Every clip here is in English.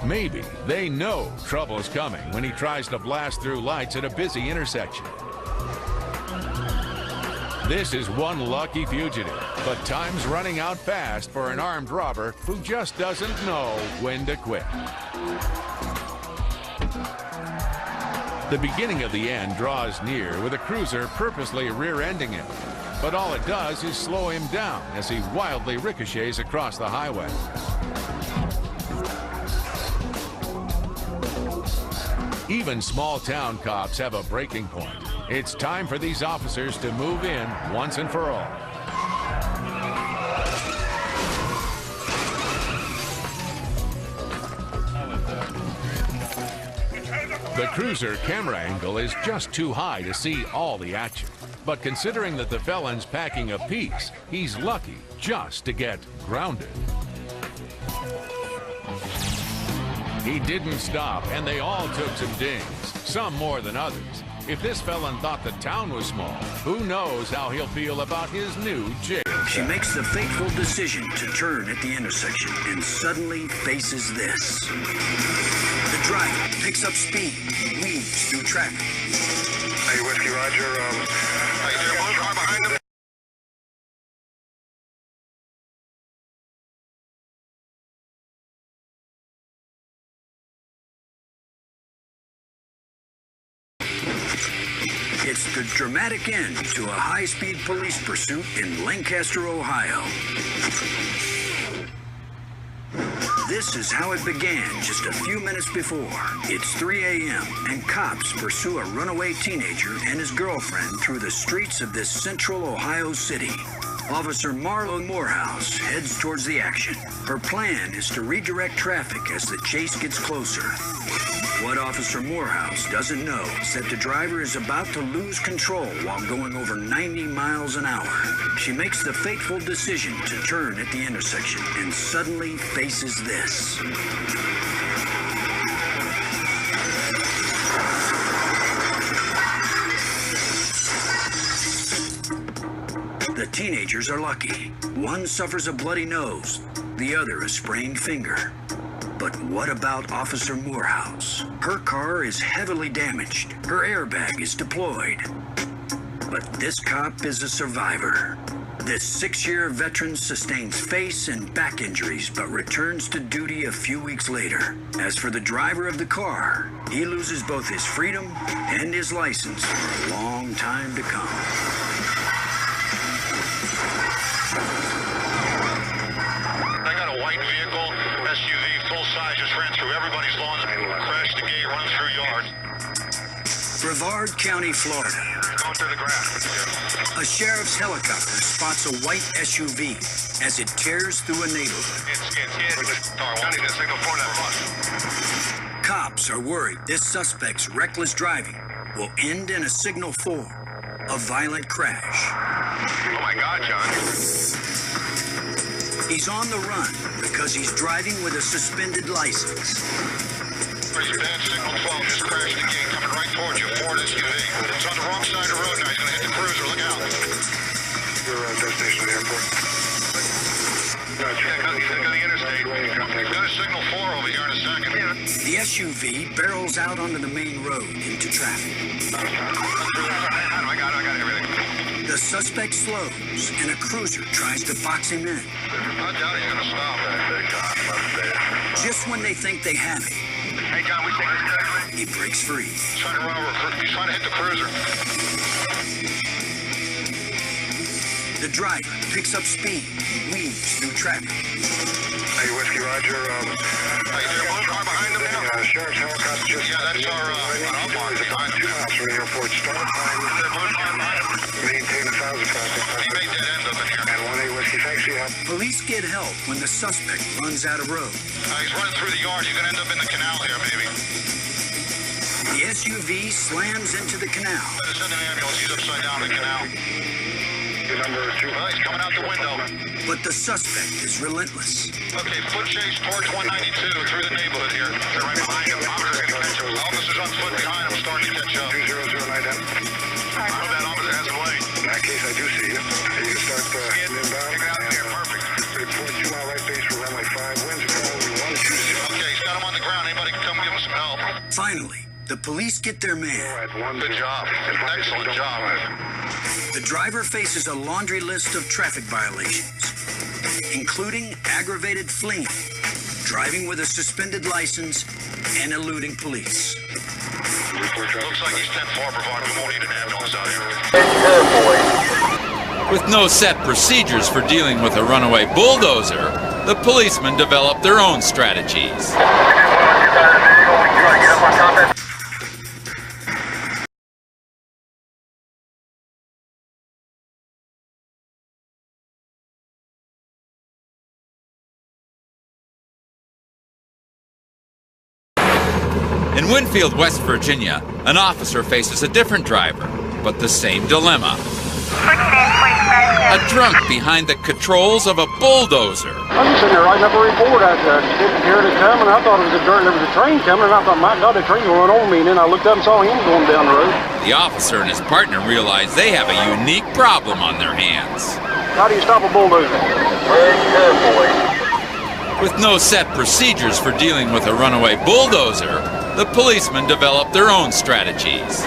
Maybe they know trouble's coming when he tries to blast through lights at a busy intersection. This is one lucky fugitive, but time's running out fast for an armed robber who just doesn't know when to quit. The beginning of the end draws near with a cruiser purposely rear-ending him, but all it does is slow him down as he wildly ricochets across the highway. Even small-town cops have a breaking point. It's time for these officers to move in once and for all. The cruiser camera angle is just too high to see all the action. But considering that the felon's packing a piece, he's lucky just to get grounded. He didn't stop, and they all took some dings, some more than others. If this felon thought the town was small, who knows how he'll feel about his new jail. She makes the fateful decision to turn at the intersection and suddenly faces this. The driver picks up speed and weaves through traffic. Hey, Whiskey Roger, hey, there, one car behind him. It's the dramatic end to a high-speed police pursuit in Lancaster, Ohio. This is how it began just a few minutes before. It's 3 a.m. and cops pursue a runaway teenager and his girlfriend through the streets of this central Ohio city. Officer Marlo Morehouse heads towards the action. Her plan is to redirect traffic as the chase gets closer. What Officer Morehouse doesn't know is that the driver is about to lose control while going over 90 miles an hour. She makes the fateful decision to turn at the intersection and suddenly faces this. The teenagers are lucky. One suffers a bloody nose, the other a sprained finger. But what about Officer Morehouse? Her car is heavily damaged. Her airbag is deployed. But this cop is a survivor. This 6-year veteran sustains face and back injuries but returns to duty a few weeks later. As for the driver of the car, he loses both his freedom and his license for a long time to come. I got a white vehicle, SUV, full size, just ran through everybody's lawns, crashed the gate, run through yards. Brevard County, Florida. Going through the grass. A sheriff's helicopter spots a white SUV as it tears through a neighborhood. It's County, the signal for that bus. Cops are worried this suspect's reckless driving will end in a signal 4, a violent crash. Oh my God, John. He's on the run because he's driving with a suspended license. Pretty bad signal 12, just crashed the gate, coming right towards you, Ford SUV. It's on the wrong side of the road now, he's gonna hit the cruiser, look out. Your destination at the airport. Gotcha. Yeah, he's gonna go to the interstate. Got a signal 4 over here in a second. The SUV barrels out onto the main road into traffic. I got everything. The suspect slows, and a cruiser tries to box him in. I doubt he's gonna stop. Just when they think they have him, Hey, John, we think this he breaks free. He's trying to run over. He's trying to hit the cruiser. The driver picks up speed and weaves through traffic. Hey, Whiskey Roger. Hey, there, one car behind him now. Yeah, sheriff's helicopter just... Yeah, that's our outbound behind him. 2 miles from the airport. Start time. There's one car behind him. Maintain 1,000 traffic. He made dead ends up in here. And 1-8 Whiskey, thanks for your help. Police get help when the suspect runs out of road. He's running through the yard. He's going to end up in the canal here, maybe. The SUV slams into the canal. Better send an ambulance. He's upside down in the canal. Your number 2. Well, he's coming out the window. But the suspect is relentless. Okay, foot chase towards 192 through the neighborhood here. They're right behind him. Officer's going to catch him. Officer's on foot behind him, starting to catch up. 2009 down. I know that officer has him late. In that case, I do see you. You can start inbound. Take it out here, perfect. Report 2 mile right base for runway 5. Winds are only 120. Okay, he's got him on on the ground. Anybody can come give him some help. Finally, the police get their man. Good job. Excellent job. The driver faces a laundry list of traffic violations, including aggravated fleeing, driving with a suspended license, and eluding police. Looks like he's 10-4, provided we won't need an ambulance out here. With no set procedures for dealing with a runaway bulldozer, the policemen developed their own strategies. In Winfield, West Virginia, an officer faces a different driver, but the same dilemma. A drunk behind the controls of a bulldozer. I was sitting there writing up a report. I didn't hear it coming. I thought there was a train coming, and I thought, my God, the train will run over me. And then I looked up and saw him going down the road. The officer and his partner realize they have a unique problem on their hands. How do you stop a bulldozer? Very carefully. With no set procedures for dealing with a runaway bulldozer, the policemen developed their own strategies.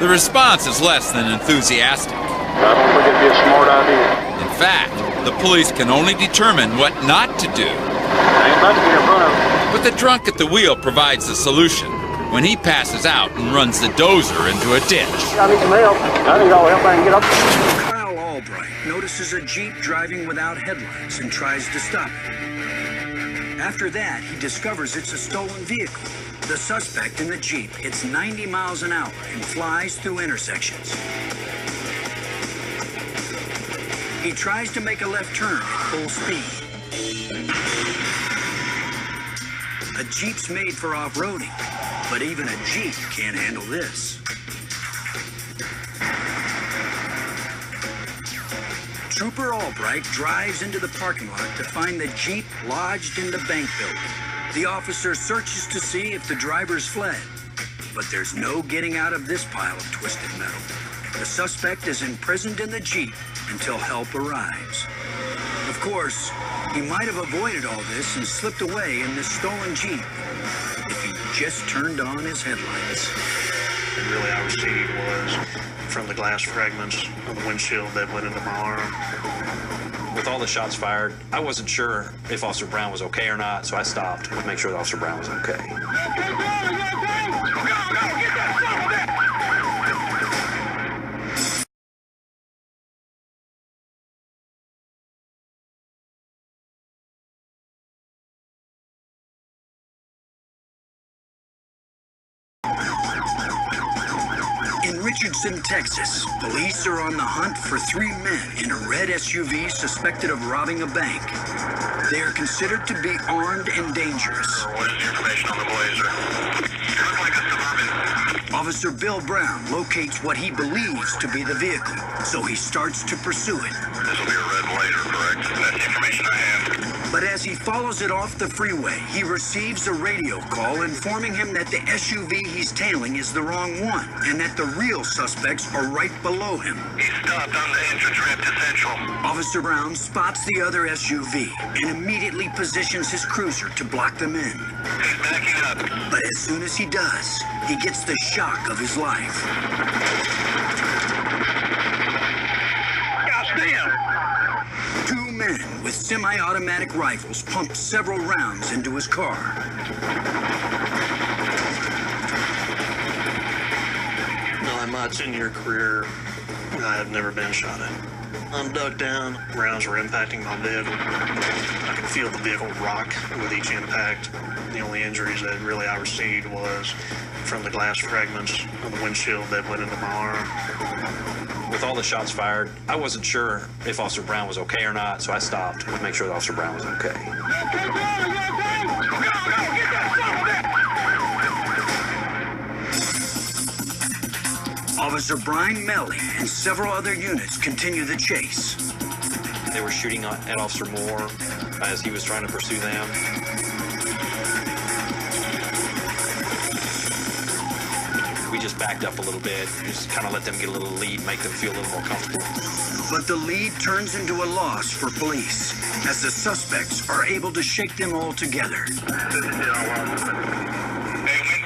The response is less than enthusiastic. I don't think it'd be a smart idea. In fact, the police can only determine what not to do. I ain't about to get in front of him. But the drunk at the wheel provides the solution when he passes out and runs the dozer into a ditch. I need some help. I need all the help I can get up. Kyle Albright notices a Jeep driving without headlights and tries to stop it. After that, he discovers it's a stolen vehicle. The suspect in the Jeep hits 90 miles an hour and flies through intersections. He tries to make a left turn at full speed. A Jeep's made for off-roading, but even a Jeep can't handle this. Trooper Albright drives into the parking lot to find the Jeep lodged in the bank building. The officer searches to see if the driver's fled, but there's no getting out of this pile of twisted metal. The suspect is imprisoned in the Jeep until help arrives. Of course, he might have avoided all this and slipped away in this stolen Jeep if he just turned on his headlights. Really, I received was from the glass fragments of the windshield that went into my arm. With all the shots fired, I wasn't sure if Officer Brown was okay or not, so I stopped to make sure that Officer Brown was okay. In Richardson, Texas, police are on the hunt for 3 men in a red SUV suspected of robbing a bank. They are considered to be armed and dangerous. What is the information on the blazer? It looks like a Suburban. Officer Bill Brown locates what he believes to be the vehicle, so he starts to pursue it. This will be a red blazer, correct? That's the information I have. But as he follows it off the freeway, he receives a radio call informing him that the SUV he's tailing is the wrong one, and that the real suspects are right below him. He stopped on the entrance ramp to Central. Officer Brown spots the other SUV and immediately positions his cruiser to block them in. He's backing up. But as soon as he does, he gets the shock of his life. Gosh damn! 2 men with semi-automatic rifles pump several rounds into his car. Now, in my 10-year career, I have never been shot at. I'm ducked down, rounds were impacting my vehicle. I could feel the vehicle rock with each impact. The only injuries that really I received was from the glass fragments of the windshield that went into my arm. With all the shots fired, I wasn't sure if Officer Brown was okay or not, so I stopped to make sure that Officer Brown was okay. Officer Brian Melly and several other units continue the chase. They were shooting at Officer Moore as he was trying to pursue them. We just backed up a little bit, just kind of let them get a little lead, make them feel a little more comfortable. But the lead turns into a loss for police. as the suspects are able to shake them all together. They went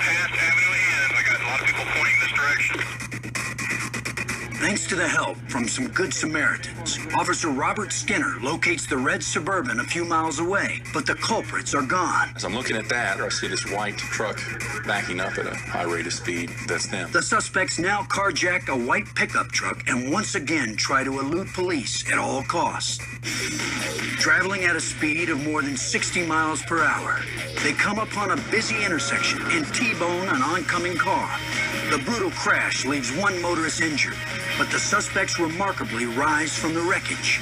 past Avenue N. I got a lot of people pointing this direction. Thanks to the help from some good Samaritans, Officer Robert Skinner locates the red Suburban a few miles away, but the culprits are gone. As I'm looking at that, I see this white truck backing up at a high rate of speed. That's them. The suspects now carjack a white pickup truck and once again try to elude police at all costs. Traveling at a speed of more than 60 miles per hour, they come upon a busy intersection and T-bone an oncoming car. The brutal crash leaves one motorist injured, but the suspects remarkably rise from the wreckage.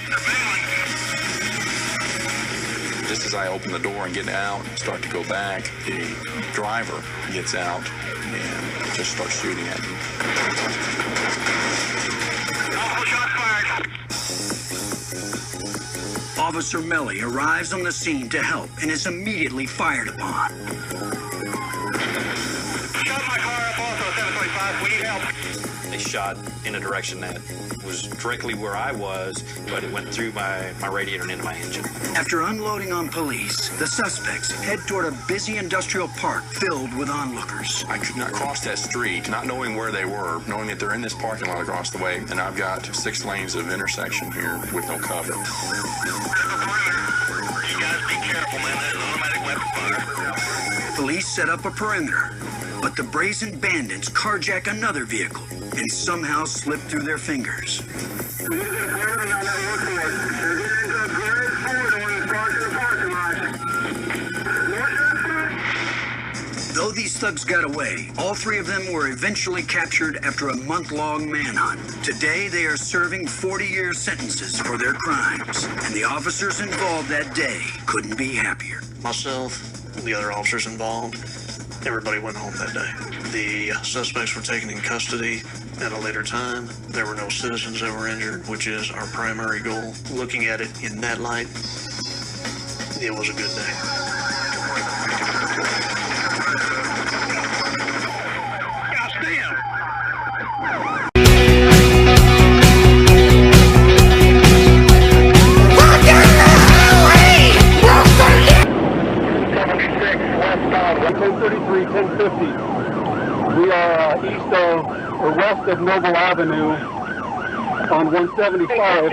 Just as I open the door and get out and start to go back, the driver gets out and just starts shooting at me. Shots fired. Officer Melly arrives on the scene to help and is immediately fired upon. Shot my car up also, 725. We need help. They shot in a direction that was directly where I was, but it went through my radiator and into my engine. After unloading on police, the suspects head toward a busy industrial park filled with onlookers. I could not cross that street, not knowing where they were, knowing that they're in this parking lot across the way, and I've got 6 lanes of intersection here with no cover. You guys be careful, man. There's automatic weapon fire. Police set up a perimeter, but the brazen bandits carjack another vehicle and somehow slip through their fingers. Though these thugs got away, all 3 of them were eventually captured after a month-long manhunt. Today, they are serving 40-year sentences for their crimes, and the officers involved that day couldn't be happier. Myself, the other officers involved, everybody went home that day. The suspects were taken in custody at a later time. There were no citizens that were injured, which is our primary goal. Looking at it in that light, it was a good day. We are east of or west of Noble Avenue on 175.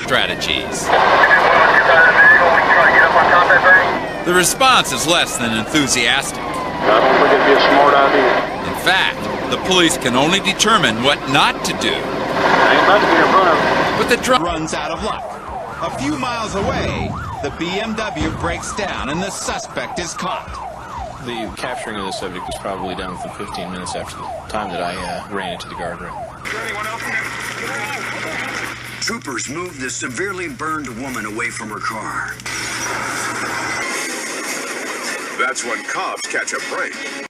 Strategies. The response is less than enthusiastic. I don't think it'd be a smart idea. In fact, the police can only determine what not to do. I ain't about to be in front of it. But the truck runs out of luck. A few miles away, the BMW breaks down and the suspect is caught. The capturing of the subject was probably done within 15 minutes after the time that I ran into the guardrail. Troopers moved the severely burned woman away from her car. That's when cops catch a break.